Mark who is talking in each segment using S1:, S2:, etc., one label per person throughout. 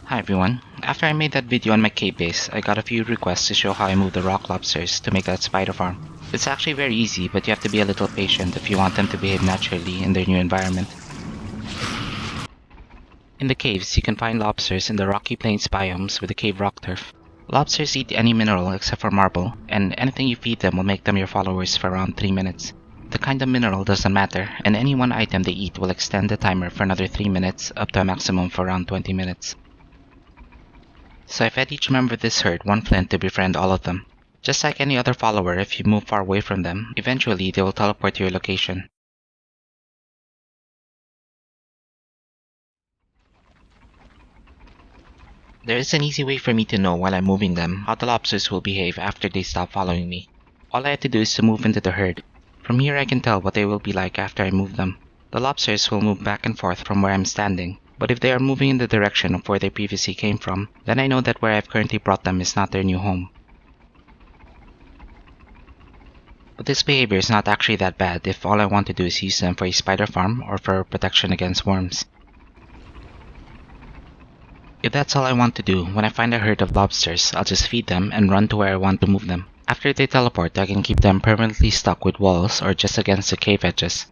S1: Hi everyone. After I made that video on my cave base, I got a few requests to show how I move the rock lobsters to make that spider farm. It's actually very easy, but you have to be a little patient if you want them to behave naturally in their new environment. In the caves, you can find lobsters in the rocky plains biomes with the cave rock turf. Lobsters eat any mineral except for marble, and anything you feed them will make them your followers for around 3 minutes. The kind of mineral doesn't matter, and any one item they eat will extend the timer for another 3 minutes up to a maximum for around 20 minutes. So I fed each member of this herd one flint to befriend all of them. Just like any other follower, if you move far away from them, eventually they will teleport to your location. There is an easy way for me to know while I'm moving them how the lobsters will behave after they stop following me. All I have to do is to move into the herd. From here I can tell what they will be like after I move them. The lobsters will move back and forth from where I'm standing, but if they are moving in the direction of where they previously came from, then I know that where I've currently brought them is not their new home. But this behavior is not actually that bad if all I want to do is use them for a spider farm or for protection against worms. If that's all I want to do, when I find a herd of lobsters, I'll just feed them and run to where I want to move them. After they teleport, I can keep them permanently stuck with walls or just against the cave edges.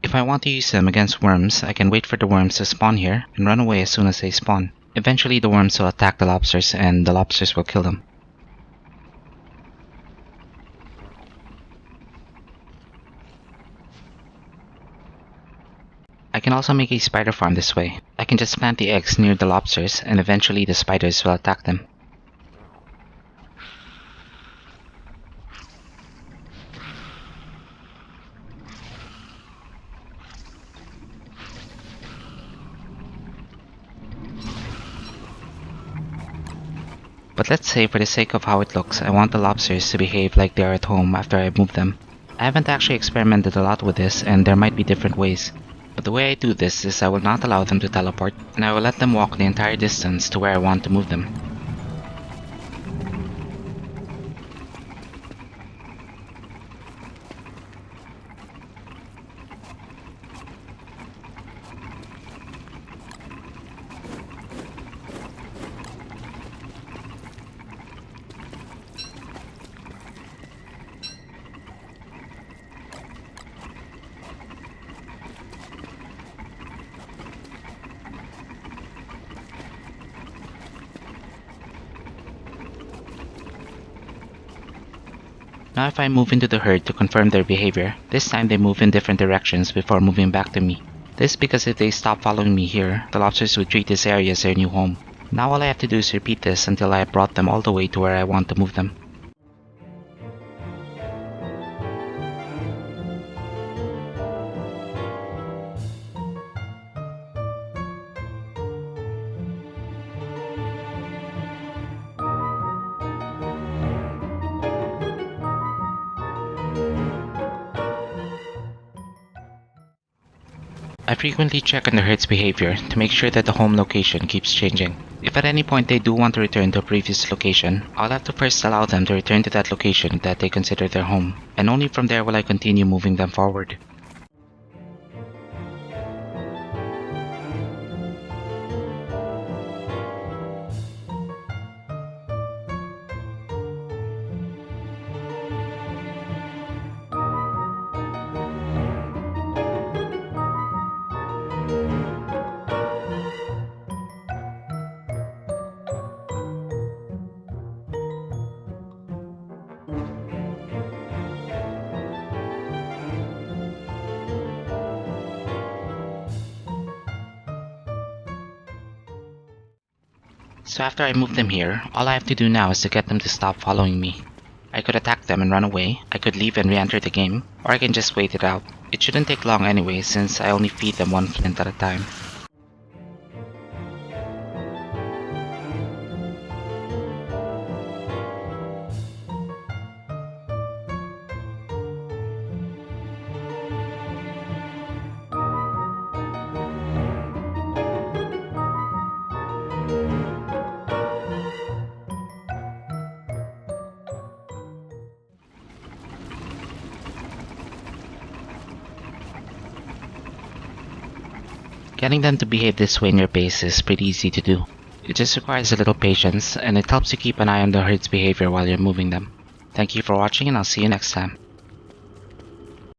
S1: If I want to use them against worms, I can wait for the worms to spawn here and run away as soon as they spawn. Eventually the worms will attack the lobsters and the lobsters will kill them. I can also make a spider farm this way. I can just plant the eggs near the lobsters and eventually the spiders will attack them. But let's say for the sake of how it looks, I want the lobsters to behave like they are at home after I move them. I haven't actually experimented a lot with this and there might be different ways. But the way I do this is I will not allow them to teleport, and I will let them walk the entire distance to where I want to move them. Now if I move into the herd to confirm their behavior, this time they move in different directions before moving back to me. This is because if they stop following me here, the lobsters would treat this area as their new home. Now all I have to do is repeat this until I have brought them all the way to where I want to move them. I frequently check on the herd's behavior to make sure that the home location keeps changing. If at any point they do want to return to a previous location, I'll have to first allow them to return to that location that they consider their home, and only from there will I continue moving them forward. So after I move them here, all I have to do now is to get them to stop following me. I could attack them and run away, I could leave and re-enter the game, or I can just wait it out. It shouldn't take long anyway since I only feed them one flint at a time. Getting them to behave this way in your base is pretty easy to do. It just requires a little patience, and it helps you keep an eye on the herd's behavior while you're moving them. Thank you for watching, and I'll see you next time.